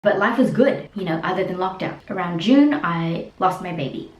But life was good, you know, other than lockdown. Around June, I lost my baby.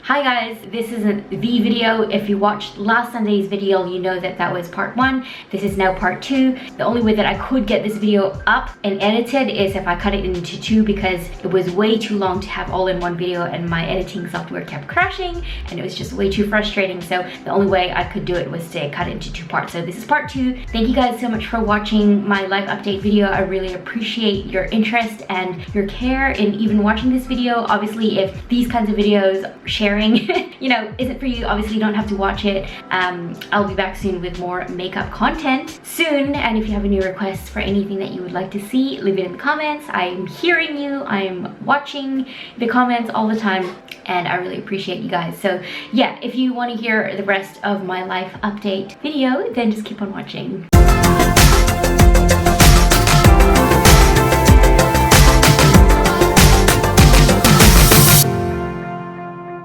Hi guys, this is the video. If you watched last Sunday's video, you know that that was part 1. This is now part 2. The only way that I could get this video up and edited is if I cut it into 2 because it was way too long to have all in one video and my editing software kept crashing and it was just way too frustrating. So the only way I could do it was to cut it into 2 parts. So this is part 2. Thank you guys so much for watching my life update video. I really appreciate your interest and your care in even watching this video. Obviously, if these kinds of videos sharing you know, isn't for you, obviously you don't have to watch it. I'll be back soon with more makeup content soon, and if you have any requests for anything that you would like to see, leave it in the comments. I'm hearing you, I'm watching the comments all the time, and I really appreciate you guys. So yeah, if you want to hear the rest of my life update video, then just keep on watching.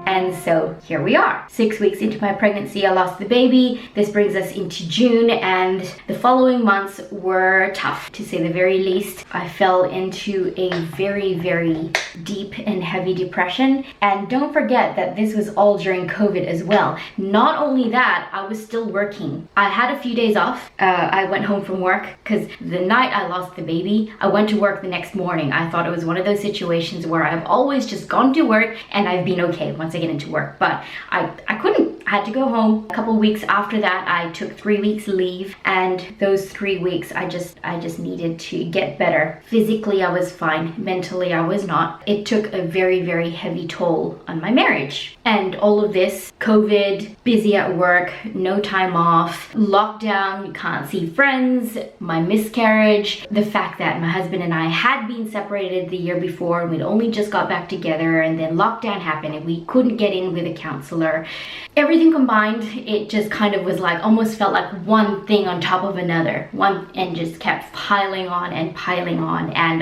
And so here we are. 6 weeks into my pregnancy, I lost the baby. This brings us into June, and the following months were tough, to say the very least. I fell into a very, very deep and heavy depression. And don't forget that this was all during COVID as well. Not only that, I was still working. I had a few days off. I went home from work because the night I lost the baby, I went to work the next morning. I thought it was one of those situations where I've always just gone to work and I've been okay once I get into work, but I couldn't. I had to go home. A couple weeks after that, I took 3 weeks leave, and those 3 weeks I just needed to get better. Physically I was fine, mentally I was not. It took a very, very heavy toll on my marriage. And all of this, COVID, busy at work, no time off, lockdown, you can't see friends, my miscarriage, the fact that my husband and I had been separated the year before and we'd only just got back together, and then lockdown happened and we couldn't get in with a counselor. Everything combined, it just kind of was like, almost felt like one thing on top of another, and just kept piling on, and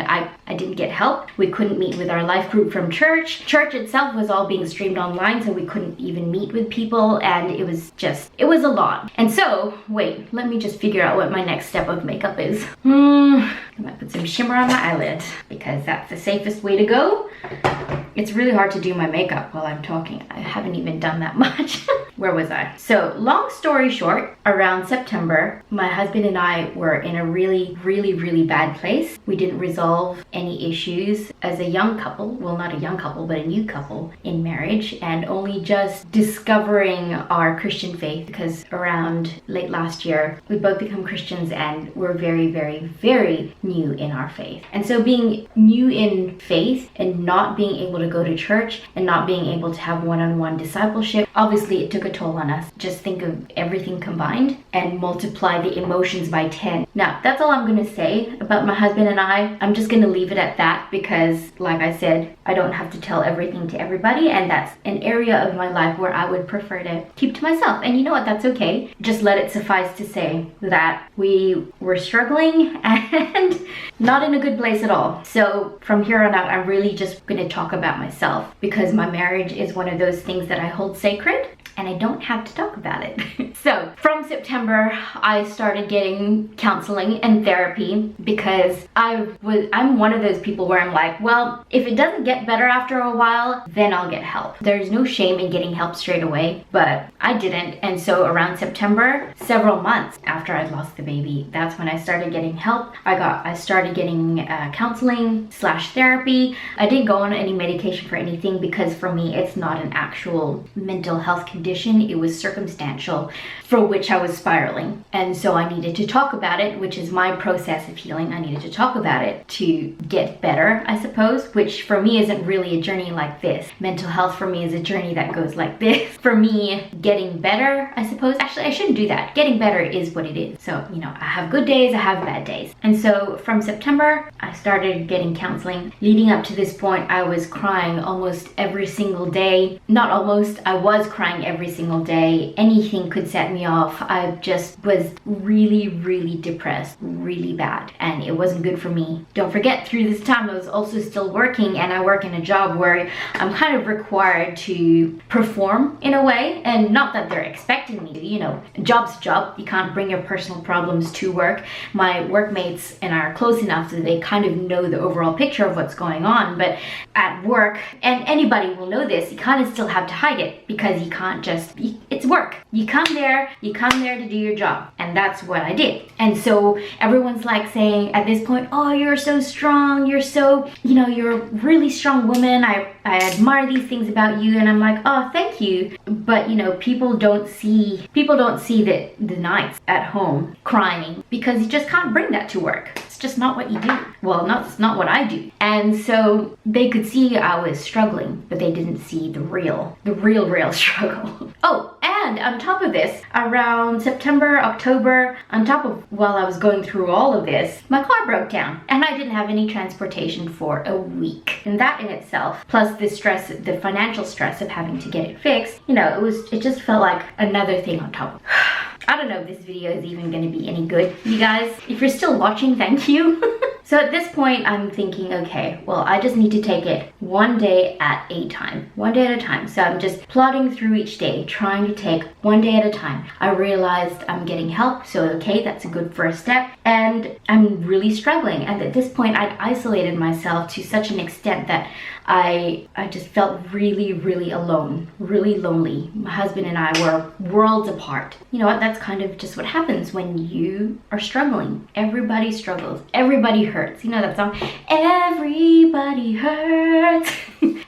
I didn't get help. We couldn't meet with our life group from church. Church itself was all being streamed online, so we couldn't even meet with people, and it was a lot. And so, wait, let me just figure out what my next step of makeup is. I might put some shimmer on my eyelid because that's the safest way to go. It's really hard to do my makeup while I'm talking. I haven't even done that much. Where was I? So long story short, around September, my husband and I were in a really, really, really bad place. We didn't resolve any issues as a young couple. Well, not a young couple, but a new couple in marriage, and only just discovering our Christian faith, because around late last year, we both become Christians and we're very, very, very new in our faith. And so being new in faith and not being able to go to church and not being able to have one-on-one discipleship, obviously it took a toll on us. Just think of everything combined and multiply the emotions by 10. Now, that's all I'm gonna say about my husband and I. I'm just gonna leave it at that because, like I said, I don't have to tell everything to everybody, and that's an area of my life where I would prefer to keep to myself. And you know what? That's okay. Just let it suffice to say that we were struggling and not in a good place at all. So from here on out, I'm really just gonna talk about myself because my marriage is one of those things that I hold sacred, and I don't have to talk about it. So from September, I started getting counseling and therapy because I'm one of those people where I'm like, well, if it doesn't get better after a while, then I'll get help. There's no shame in getting help straight away, but I didn't. And so around September, several months after I lost the baby, that's when I started getting help. I started getting counseling / therapy. I didn't go on any medication for anything because for me, it's not an actual mental health condition. It was circumstantial, for which I was spiraling. And so I needed to talk about it, which is my process of healing. I needed to talk about it to get better, I suppose, which for me isn't really a journey like this. Mental health for me is a journey that goes like this. For me, getting better, I suppose. Actually, I shouldn't do that. Getting better is what it is. So, you know, I have good days, I have bad days. And so from September, I started getting counseling. Leading up to this point, I was crying almost every single day. Not almost, I was crying every single day. Anything could set me off. I just was really, really depressed, really bad, and it wasn't good for me. Don't forget, through this time I was also still working, and I work in a job where I'm kind of required to perform in a way, and not that they're expecting me to, job's a job. You can't bring your personal problems to work. My workmates and our close close enough so that they kind of know the overall picture of what's going on. But at work, and anybody will know this, you kind of still have to hide it because you can't just, it's work. You come there to do your job. And that's what I did. And so everyone's like saying at this point, oh, you're so strong. You're so, you know, you're a really strong woman. I admire these things about you. And I'm like, oh, thank you. But you know, people don't see the nights at home crying because you just can't bring that to work. It's just not what you do. Well, it's not what I do. And so they could see I was struggling, but they didn't see the real struggle. Oh, and on top of this, around September, October, on top of while I was going through all of this, my car broke down and I didn't have any transportation for a week. And that in itself, plus the stress, the financial stress of having to get it fixed, you know, it just felt like another thing on top of I don't know if this video is even going to be any good, you guys. If you're still watching, thank you. So at this point, I'm thinking, okay, well, I just need to take it one day at a time. One day at a time. So I'm just plodding through each day, trying to take one day at a time. I realized I'm getting help, so okay, that's a good first step. And I'm really struggling. And at this point, I'd isolated myself to such an extent that I just felt really, really alone, really lonely. My husband and I were worlds apart. You know what? That's kind of just what happens when you are struggling. Everybody struggles. Everybody hurts. You know that song? Everybody hurts.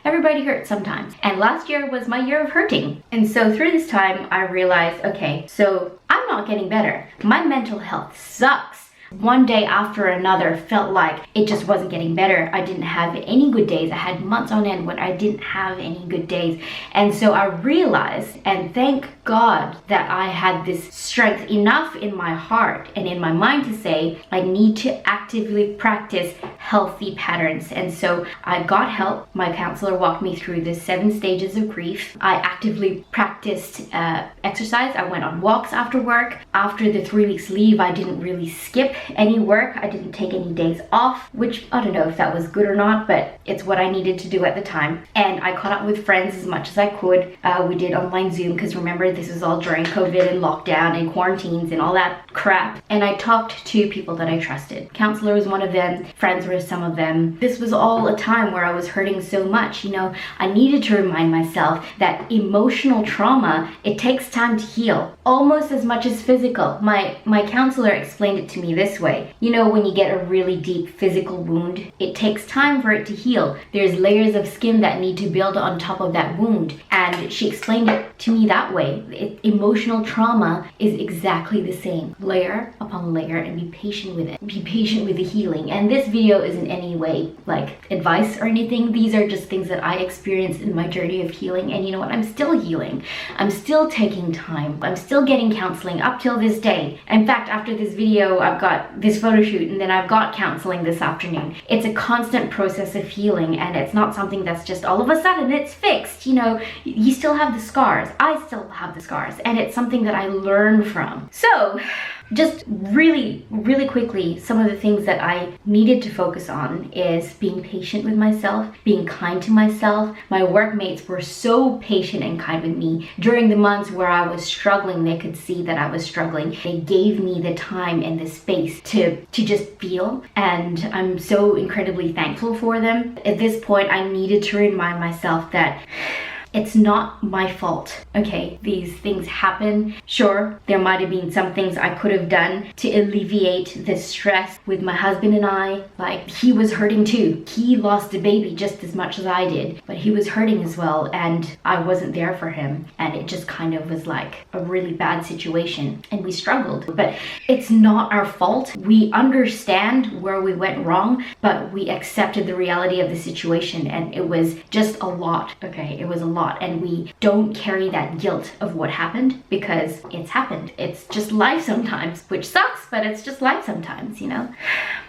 Everybody hurts sometimes. And last year was my year of hurting. And so through this time, I realized, okay, so I'm not getting better. My mental health sucks. One day after another felt like it just wasn't getting better. I didn't have any good days. I had months on end when I didn't have any good days. And so I realized, and thank God that I had this strength enough in my heart and in my mind to say, I need to actively practice healthy patterns. And so I got help. My counselor walked me through the 7 stages of grief. I actively practiced exercise. I went on walks after work. After the 3 weeks leave, I didn't really skip any work. I didn't take any days off, which I don't know if that was good or not, but it's what I needed to do at the time. And I caught up with friends as much as I could. We did online Zoom because remember, this was all during COVID and lockdown and quarantines and all that crap. And I talked to people that I trusted. Counselor was one of them. Friends were some of them. This was all a time where I was hurting so much. You know, I needed to remind myself that emotional trauma, it takes time to heal, almost as much as physical. My counselor explained it to me this way. You know, when you get a really deep physical wound, it takes time for it to heal. There's layers of skin that need to build on top of that wound. And she explained it to me that way. Emotional trauma is exactly the same. Layer upon layer, and be patient with it. Be patient with the healing. And this video isn't any way like advice or anything. These are just things that I experienced in my journey of healing. And you know what? I'm still healing. I'm still taking time. I'm still getting counseling up till this day. In fact, after this video, I've got this photo shoot and then I've got counseling this afternoon. It's a constant process of healing, and it's not something that's just all of a sudden it's fixed. You know, you still have the scars. I still have the scars, and it's something that I learn from. So just really, really quickly, some of the things that I needed to focus on is being patient with myself, being kind to myself. My workmates were so patient and kind with me. During the months where I was struggling, they could see that I was struggling. They gave me the time and the space to just feel, and I'm so incredibly thankful for them. At this point, I needed to remind myself that it's not my fault, okay? These things happen. Sure, there might have been some things I could have done to alleviate the stress with my husband and I. Like, he was hurting too. He lost a baby just as much as I did, but he was hurting as well, and I wasn't there for him. And it just kind of was like a really bad situation, and we struggled. But it's not our fault. We understand where we went wrong, but we accepted the reality of the situation, and it was just a lot, okay? It was a lot. And we don't carry that guilt of what happened because it's happened. It's just life sometimes, which sucks, but it's just life sometimes, you know?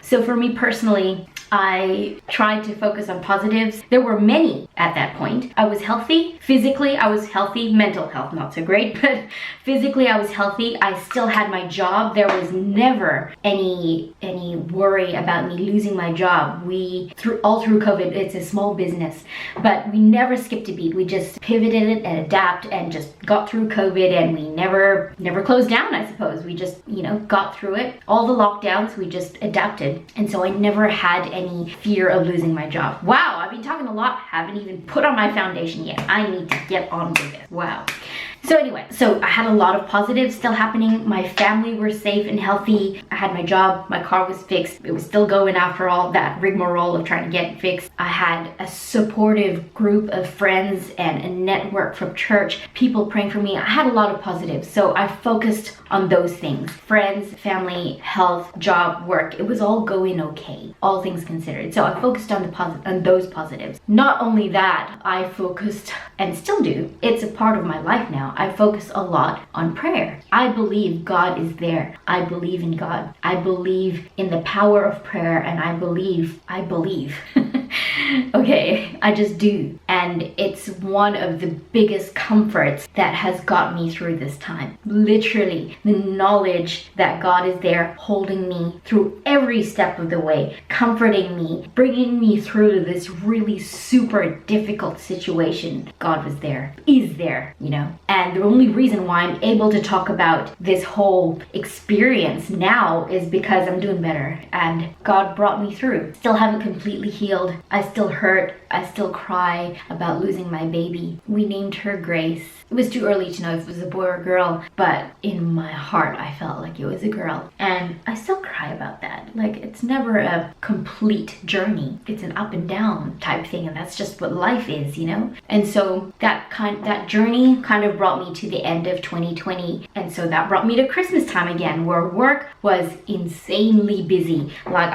So for me personally, I tried to focus on positives. There were many at that point. I was healthy. Physically, I was healthy. Mental health, not so great, but physically I was healthy. I still had my job. There was never any worry about me losing my job. All through COVID, it's a small business, but we never skipped a beat. We just pivoted it and adapt and just got through COVID, and we never closed down, I suppose. We just, got through it. All the lockdowns, we just adapted. And so I never had any fear of losing my job. Wow, I've been talking a lot, haven't even put on my foundation yet. I need to get on with it. Wow. So anyway, so I had a lot of positives still happening. My family were safe and healthy. I had my job, my car was fixed. It was still going after all that rigmarole of trying to get it fixed. I had a supportive group of friends and a network from church, people praying for me. I had a lot of positives. So I focused on those things. Friends, family, health, job, work. It was all going okay, all things considered. So I focused on those positives. Not only that, I focused, and still do, it's a part of my life now, I focus a lot on prayer. I believe God is there. I believe in God. I believe in the power of prayer, and I believe. Okay, I just do. And it's one of the biggest comforts that has got me through this time. Literally, the knowledge that God is there holding me through every step of the way, comforting me, bringing me through this really super difficult situation. God was there, is there, And the only reason why I'm able to talk about this whole experience now is because I'm doing better and God brought me through. Still haven't completely healed. I still hurt. I still cry about losing my baby. We named her Grace. It was too early to know if it was a boy or a girl, but in my heart I felt like it was a girl. And I still cry about that. Like, it's never a complete journey. It's an up and down type thing, and that's just what life is, And so that journey kind of brought me to the end of 2020. And so that brought me to Christmas time again, where work was insanely busy. Like,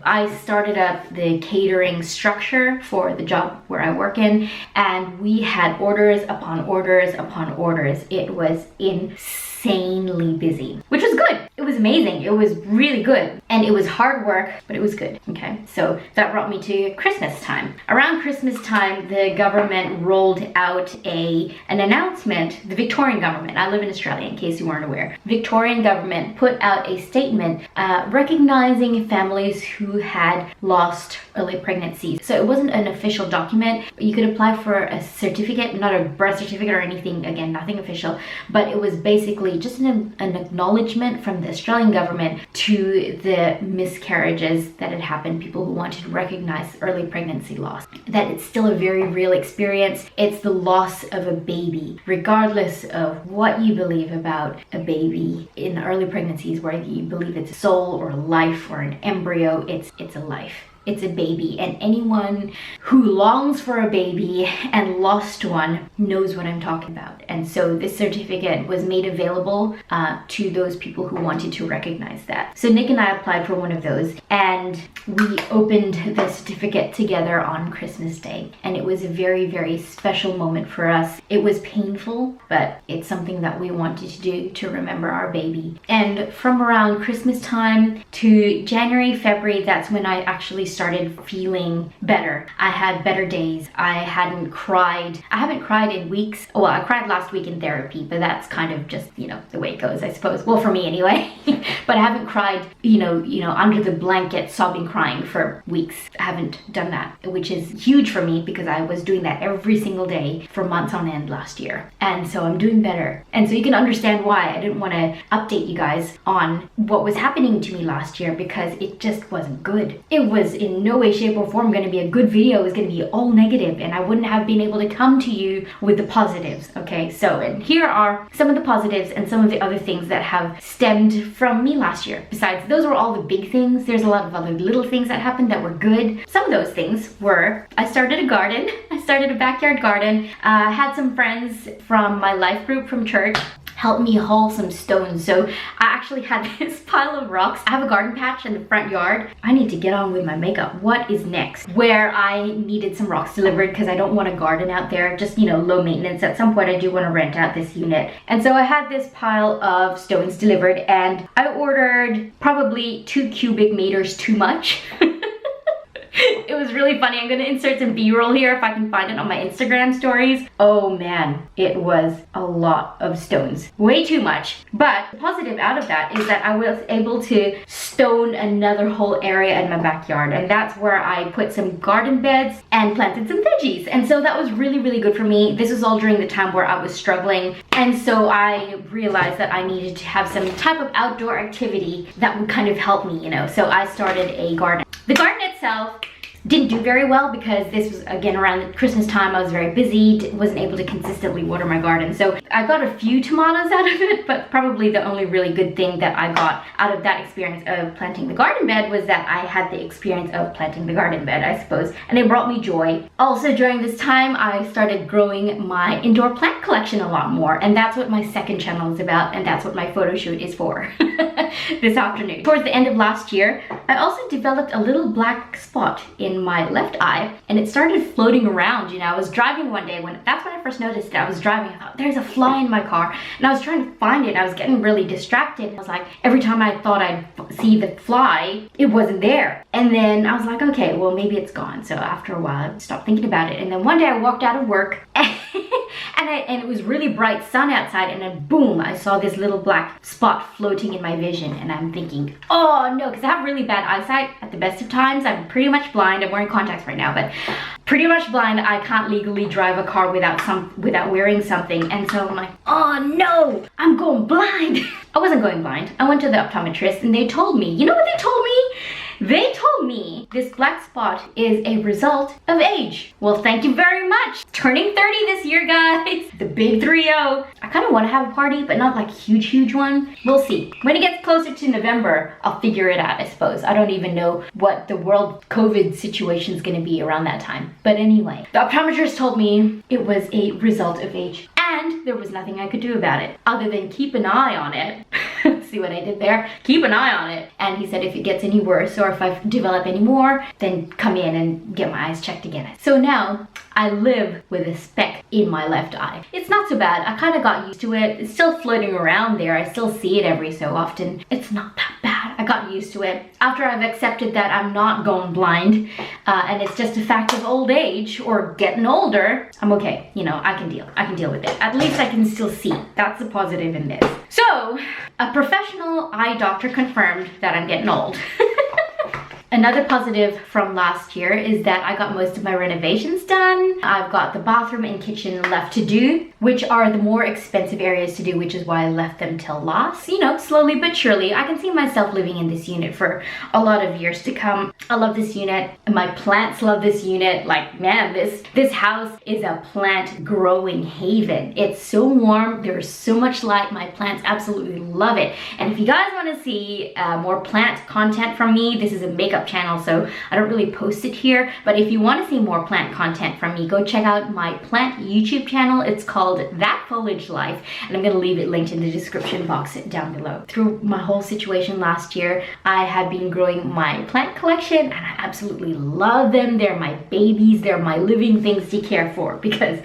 I started up the catering structure for the job where I work in, and we had orders upon orders upon orders. It was insanely busy, which was good. It was amazing. It was really good. And it was hard work, but it was good. Okay, so that brought me to Christmas time. Around Christmas time, the government rolled out an announcement. The Victorian government, I live in Australia in case you weren't aware. Victorian government put out a statement recognizing families who had lost early pregnancies. So it wasn't an official document, but you could apply for a certificate, not a birth certificate or anything, again, nothing official, but it was basically just an acknowledgement from the Australian government to the miscarriages that had happened, people who wanted to recognize early pregnancy loss, that it's still a very real experience. It's the loss of a baby, regardless of what you believe about a baby in early pregnancies, whether you believe it's a soul or a life or an embryo, it's a life. It's a baby, and anyone who longs for a baby and lost one knows what I'm talking about. And so this certificate was made available to those people who wanted to recognize that. So Nick and I applied for one of those, and we opened the certificate together on Christmas Day. And it was a very, very special moment for us. It was painful, but it's something that we wanted to do to remember our baby. And from around Christmas time to January, February, that's when I actually started feeling better. I had better days. I haven't cried in weeks. Well, I cried last week in therapy, but that's kind of just, the way it goes, I suppose. Well, for me anyway. But I haven't cried, under the blanket, sobbing, crying for weeks. I haven't done that, which is huge for me because I was doing that every single day for months on end last year. And so I'm doing better. And so you can understand why I didn't want to update you guys on what was happening to me last year, because it just wasn't good. It was in no way, shape, or form going to be a good video. It was going to be all negative, and I wouldn't have been able to come to you with the positives. Okay, so and here are some of the positives and some of the other things that have stemmed from me last year. Besides, those were all the big things. There's a lot of other little things that happened that were good. Some of those things were, I started a garden. I started a backyard garden. I had some friends from my life group from church help me haul some stones. So I actually had this pile of rocks. I have a garden patch in the front yard. I need to get on with my makeup. What is next? Where I needed some rocks delivered because I don't want to garden out there, just, low maintenance. At some point I do want to rent out this unit. And so I had this pile of stones delivered, and I ordered probably 2 cubic meters too much. It was really funny. I'm gonna insert some B-roll here if I can find it on my Instagram stories. Oh man, it was a lot of stones. Way too much. But the positive out of that is that I was able to stone another whole area in my backyard, and that's where I put some garden beds and planted some veggies. And so that was really, really good for me. This was all during the time where I was struggling, and so I realized that I needed to have some type of outdoor activity that would kind of help me, you know. So I started a garden. The garden itself didn't do very well because this was again around the Christmas time. I was very busy, wasn't able to consistently water my garden. So I got a few tomatoes out of it, but probably the only really good thing that I got out of that experience of planting the garden bed was that I had the experience of planting the garden bed, I suppose, and it brought me joy. Also during this time, I started growing my indoor plant collection a lot more, and that's what my second channel is about, and that's what my photo shoot is for this afternoon. Towards the end of last year, I also developed a little black spot in my left eye, and it started floating around. You know, I was driving one day, that's when I first noticed it. I was driving, I thought there's a fly in my car, and I was trying to find it. I was getting really distracted. I was like, every time I thought I'd see the fly, it wasn't there. And then I was like, okay, well maybe it's gone. So after a while I stopped thinking about it, and then one day I walked out of work and it was really bright sun outside, and then boom, I saw this little black spot floating in my vision, and I'm thinking, oh no, because I have really bad eyesight at the best of times. I'm pretty much blind. I'm wearing contacts right now, but pretty much blind. I can't legally drive a car without wearing something, and so I'm like, oh no, I'm going blind. I wasn't going blind. I went to the optometrist, and they told me, you know what they told me? They told me this black spot is a result of age. Well, thank you very much. Turning 30 this year, guys. The big 3-0. I kind of want to have a party, but not like huge one. We'll see. When it gets closer to November, I'll figure it out, I suppose. I don't even know what the world COVID situation is going to be around that time. But anyway, the optometrist told me it was a result of age, and there was nothing I could do about it other than keep an eye on it. See what I did there? Keep an eye on it. And he said if it gets any worse or if I develop any more, then come in and get my eyes checked again. So now I live with a speck in my left eye. It's not so bad. I kind of got used to it. It's still floating around there. I still see it every so often. It's not that bad. I got used to it. After I've accepted that I'm not going blind and it's just a fact of old age or getting older, I'm okay. You know, I can deal with it. At least I can still see. That's the positive in this. So, a professional eye doctor confirmed that I'm getting old. Another positive from last year is that I got most of my renovations done. I've got the bathroom and kitchen left to do, which are the more expensive areas to do, which is why I left them till last. You know, slowly but surely. I can see myself living in this unit for a lot of years to come. I love this unit. My plants love this unit. Like, man, this house is a plant growing haven. It's so warm. There's so much light. My plants absolutely love it. And if you guys want to see more plant content from me, this is a makeup channel, so I don't really post it here, but if you want to see more plant content from me, go check out my plant YouTube channel. It's called That Foliage Life, and I'm going to leave it linked in the description box down below. Through my whole situation last year, I had been growing my plant collection, and I absolutely love them. They're my babies. They're my living things to care for, because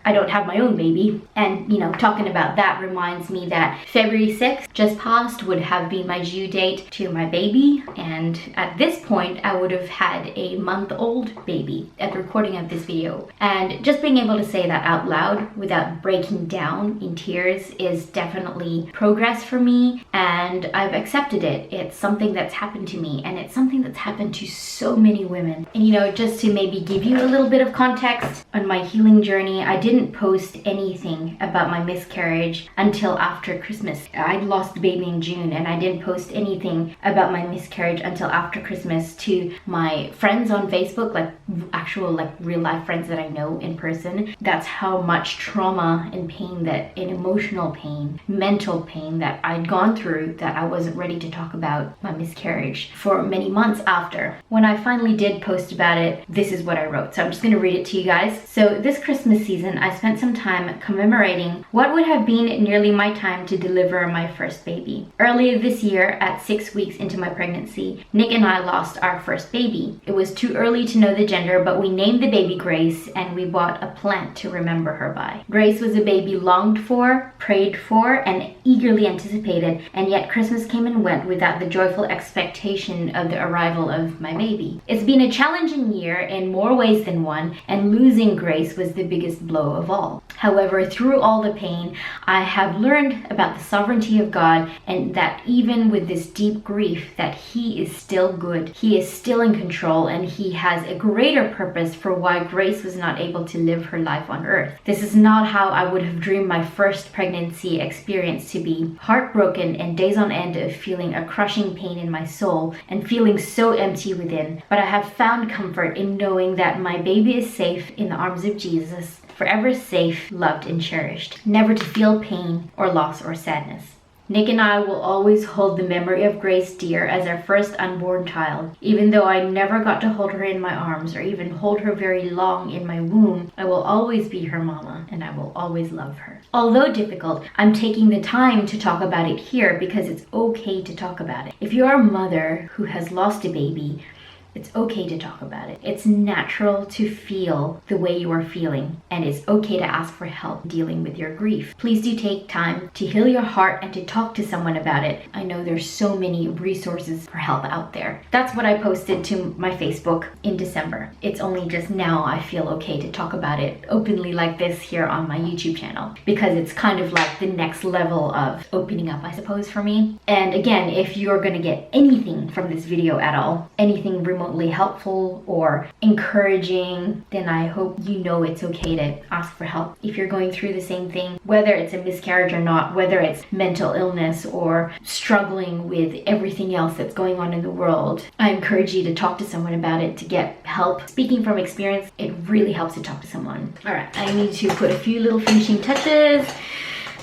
I don't have my own baby. And, you know, talking about that reminds me that February 6th just passed would have been my due date to my baby. And at this point, I would have had a month-old baby at the recording of this video. And just being able to say that out loud without breaking down in tears is definitely progress for me. And I've accepted it. It's something that's happened to me, and it's something that's happened to so many women. And, you know, just to maybe give you a little bit of context on my healing journey, I didn't post anything about my miscarriage until after Christmas. I lost the baby in June, and I didn't post anything about my miscarriage until after Christmas to my friends on Facebook, like actual like real life friends that I know in person. That's how much trauma and pain, that and emotional pain, mental pain that I'd gone through, that I wasn't ready to talk about my miscarriage for many months after. When I finally did post about it, this is what I wrote. So I'm just gonna read it to you guys. So this Christmas season, I spent some time commemorating what would have been nearly my time to deliver my first baby. Earlier this year, at 6 weeks into my pregnancy, Nick and I lost our first baby. It was too early to know the gender, but we named the baby Grace, and we bought a plant to remember her by. Grace was a baby longed for, prayed for, and eagerly anticipated, and yet Christmas came and went without the joyful expectation of the arrival of my baby. It's been a challenging year in more ways than one, and losing Grace was the biggest blow of all. However, through all the pain, I have learned about the sovereignty of God, and that even with this deep grief, that He is still good. He is still in control, and He has a greater purpose for why Grace was not able to live her life on earth. This is not how I would have dreamed my first pregnancy experience to be. Heartbroken and days on end of feeling a crushing pain in my soul and feeling so empty within. But I have found comfort in knowing that my baby is safe in the arms of Jesus, forever safe, loved, and cherished, never to feel pain or loss or sadness. Nick and I will always hold the memory of Grace dear as our first unborn child. Even though I never got to hold her in my arms or even hold her very long in my womb, I will always be her mama, and I will always love her. Although difficult, I'm taking the time to talk about it here because it's okay to talk about it. If you're a mother who has lost a baby, it's okay to talk about it. It's natural to feel the way you are feeling, and it's okay to ask for help dealing with your grief. Please do take time to heal your heart and to talk to someone about it. I know there's so many resources for help out there. That's what I posted to my Facebook in December. It's only just now I feel okay to talk about it openly like this here on my YouTube channel, because it's kind of like the next level of opening up, I suppose, for me. And again, if you're gonna get anything from this video at all, anything remotely helpful or encouraging, then I hope you know it's okay to ask for help. If you're going through the same thing, whether it's a miscarriage or not, whether it's mental illness or struggling with everything else that's going on in the world, I encourage you to talk to someone about it, to get help. Speaking from experience, it really helps to talk to someone. All right, I need to put a few little finishing touches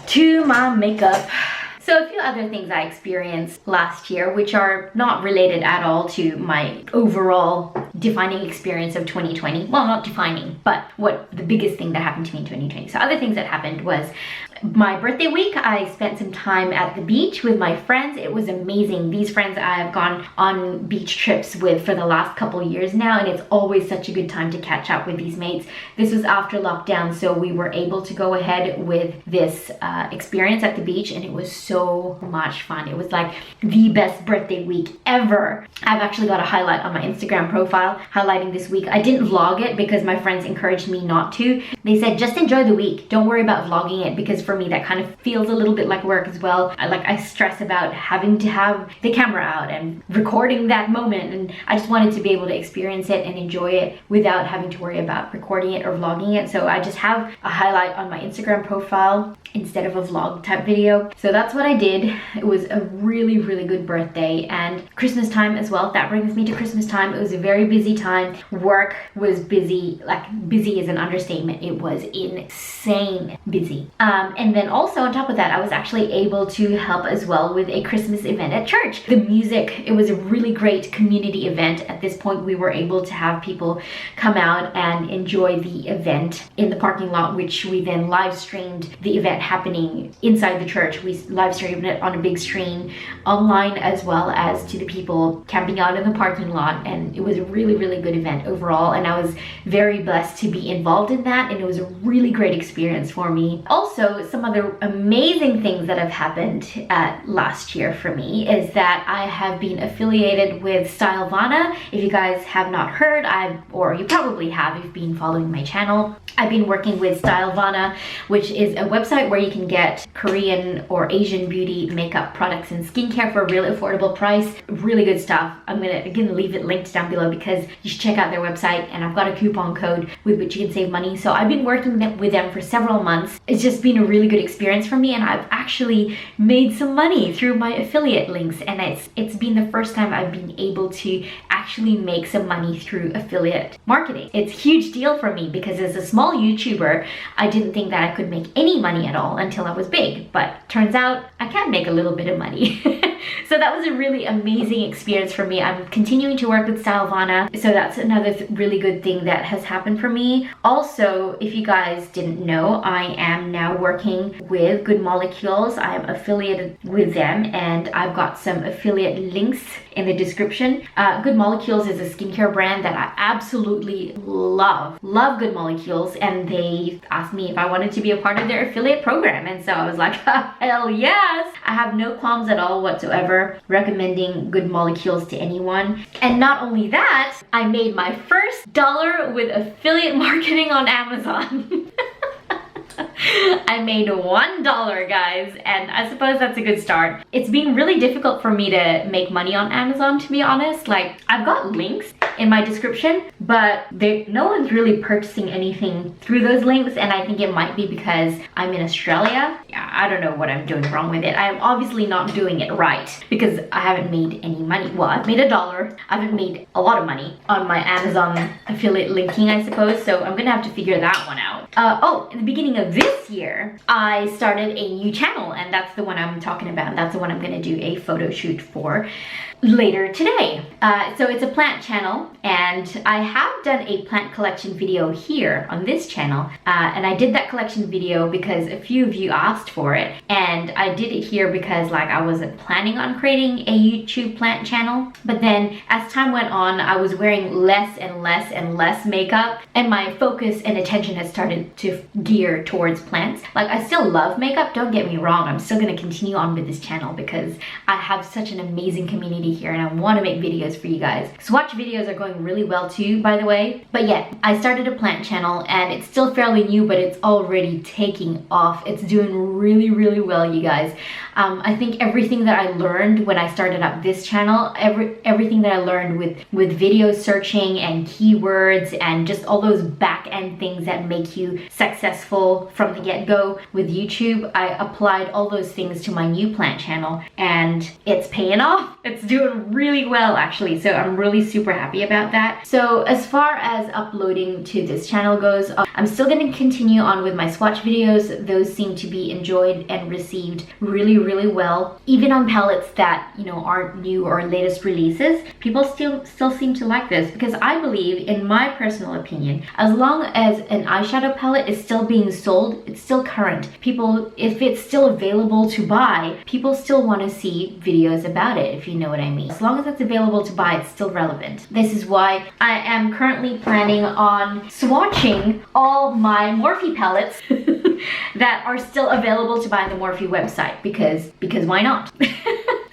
to my makeup. So a few other things I experienced last year, which are not related at all to my overall defining experience of 2020. Well, not defining, but what the biggest thing that happened to me in 2020. So other things that happened was my birthday week. I spent some time at the beach with my friends. It was amazing. These friends I have gone on beach trips with for the last couple years now, and it's always such a good time to catch up with these mates. This was after lockdown, so we were able to go ahead with this experience at the beach, and it was so much fun. It was like the best birthday week ever. I've actually got a highlight on my Instagram profile highlighting this week. I didn't vlog it because my friends encouraged me not to. They said, just enjoy the week. Don't worry about vlogging it, because for me that kind of feels a little bit like work as well. I stress about having to have the camera out and recording that moment, and I just wanted to be able to experience it and enjoy it without having to worry about recording it or vlogging it. So I just have a highlight on my Instagram profile instead of a vlog type video. So that's what I did. It was a really, really good birthday, and Christmas time as well. That brings me to Christmas time. It was a very busy time. Work was busy. Like, busy is an understatement. It was insane busy. And then also on top of that, I was actually able to help as well with a Christmas event at church. The music, it was a really great community event. At this point, we were able to have people come out and enjoy the event in the parking lot, which we then live streamed the event happening inside the church. We live streamed it on a big screen online, as well as to the people camping out in the parking lot. And it was a really, really good event overall. And I was very blessed to be involved in that. And it was a really great experience for me. Also, some other amazing things that have happened last year for me is that I have been affiliated with Stylevana. If you guys have not heard, or you probably have, you've been following my channel. I've been working with Stylevana, which is a website where you can get Korean or Asian beauty makeup products and skincare for a really affordable price. Really good stuff. I'm gonna again leave it linked down below because you should check out their website, and I've got a coupon code with which you can save money. So I've been working with them for several months. It's just been a really good experience for me, and I've actually made some money through my affiliate links, and it's been the first time I've been able to actually make some money through affiliate marketing. It's a huge deal for me because as a small YouTuber, I didn't think that I could make any money at all until I was big, but turns out I can make a little bit of money. So that was a really amazing experience for me. I'm continuing to work with Stylevana, so that's another really good thing that has happened for me. Also, if you guys didn't know, I am now working with Good Molecules. I am affiliated with them, and I've got some affiliate links in the description. Good Molecules is a skincare brand that I absolutely love. Love Good Molecules, and they asked me if I wanted to be a part of their affiliate program, and so I was like, hell yes! I have no qualms at all whatsoever recommending Good Molecules to anyone. And not only that, I made my first dollar with affiliate marketing on Amazon. I made $1, guys, and I suppose that's a good start. It's been really difficult for me to make money on Amazon, to be honest. Like, I've got links in my description, but no one's really purchasing anything through those links, and I think it might be because I'm in Australia. Yeah, I don't know what I'm doing wrong with it. I'm obviously not doing it right because I haven't made any money. Well, I've made $1. I haven't made a lot of money on my Amazon affiliate linking, I suppose, so I'm gonna have to figure that one out. Oh, in the beginning of this year, I started a new channel, and that's the one I'm talking about. That's the one I'm gonna do a photo shoot for later today. So it's a plant channel, and I have done a plant collection video here on this channel, and I did that collection video because a few of you asked for it, and I did it here because like I wasn't planning on creating a YouTube plant channel, but then as time went on, I was wearing less and less and less makeup, and my focus and attention has started to gear towards plants. Like, I still love makeup, don't get me wrong, I'm still gonna continue on with this channel because I have such an amazing community here, and I want to make videos for you guys. Swatch videos are going really well too, by the way. But yeah, I started a plant channel, and it's still fairly new, but it's already taking off. It's doing really, really well, you guys. I think everything that I learned when I started up this channel, everything that I learned with video searching and keywords and just all those back-end things that make you successful from the get-go with YouTube, I applied all those things to my new plant channel, and it's paying off. It's doing really well, actually, so I'm really super happy about that. So as far as uploading to this channel goes, I'm still going to continue on with my swatch videos. Those seem to be enjoyed and received really well. Even on palettes that, you know, aren't new or latest releases, people still seem to like this, because I believe, in my personal opinion, as long as an eyeshadow palette is still being sold, it's still current. People, if it's still available to buy, people still want to see videos about it, if you know what I mean. As long as it's available to buy, it's still relevant. This is why I am currently planning on swatching all my Morphe palettes that are still available to buy on the Morphe website, because why not?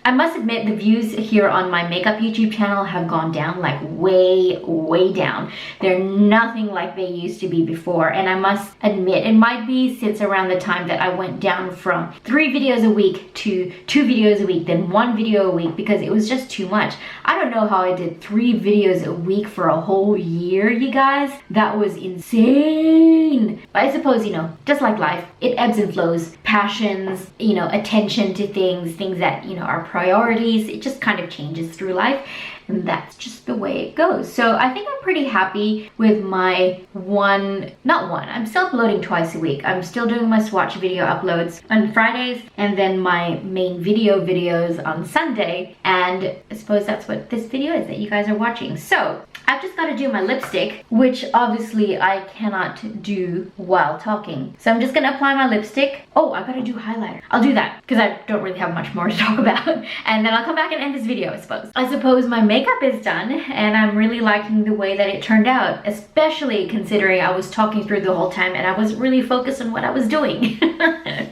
I must admit, the views here on my makeup YouTube channel have gone down, like way down. They're nothing like they used to be before, and I must admit, it might be since around the time that I went down from 3 videos a week to 2 videos a week, then 1 video a week, because it was just too much. I don't know how I did 3 videos a week for a whole year, you guys. That was insane. But I suppose, you know, just like life, it ebbs and flows. Passions, you know, attention to things that, you know, are priorities, it just kind of changes through life, and that's just the way it goes. So I think I'm pretty happy with my I'm still uploading twice a week. I'm still doing my swatch video uploads on Fridays, and then my main videos on Sunday, and I suppose that's what this video is that you guys are watching. So I've just got to do my lipstick, which obviously I cannot do while talking. So I'm just gonna apply my lipstick. Oh, I gotta do highlighter. I'll do that because I don't really have much more to talk about. And then I'll come back and end this video, I suppose. I suppose my makeup is done, and I'm really liking the way that it turned out, especially considering I was talking through the whole time and I was really focused on what I was doing.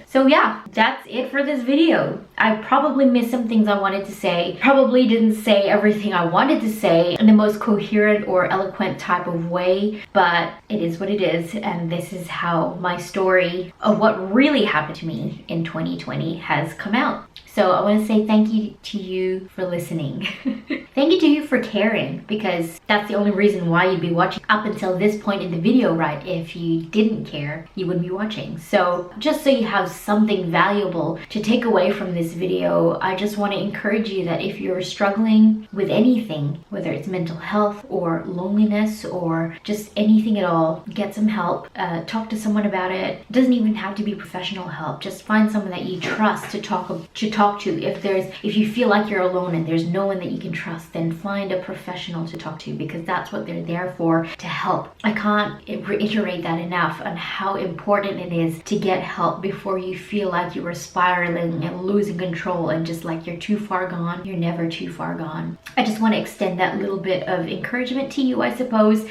So yeah, that's it for this video. I probably missed some things I wanted to say. Probably didn't say everything I wanted to say in the most coherent or eloquent type of way, but it is what it is, and this is how my story of what really happened to me in 2020 has come out. So I want to say thank you to you for listening. Thank you to you for caring, because that's the only reason why you'd be watching up until this point in the video, right? If you didn't care, you wouldn't be watching. So just so you have something valuable to take away from this video, I just want to encourage you that if you're struggling with anything, whether it's mental health or loneliness or just anything at all, get some help. Talk to someone about it. It doesn't even have to be professional help. Just find someone that you trust to talk talk to. If you feel like you're alone and there's no one that you can trust, then find a professional to talk to, because that's what they're there for, to help. I can't reiterate that enough on how important it is to get help before you feel like you are spiraling and losing control and just like you're too far gone. You're never too far gone. I just want to extend that little bit of encouragement to you, I suppose.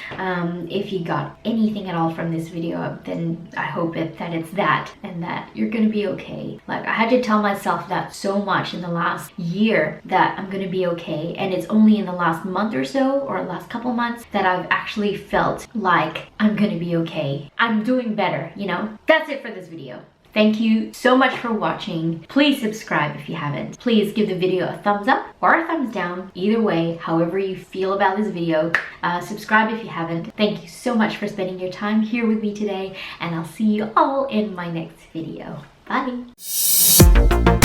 If you got anything at all from this video, then I hope that it's that, and that you're gonna be okay. Like, I had to tell myself that so much in the last year, that I'm gonna be okay, and it's only in the last month or so, or last couple months, that I've actually felt like I'm gonna be okay. I'm doing better, you know? That's it for this video. Thank you so much for watching. Please subscribe if you haven't. Please give the video a thumbs up or a thumbs down. Either way, however you feel about this video. Subscribe if you haven't. Thank you so much for spending your time here with me today, and I'll see you all in my next video. Bye.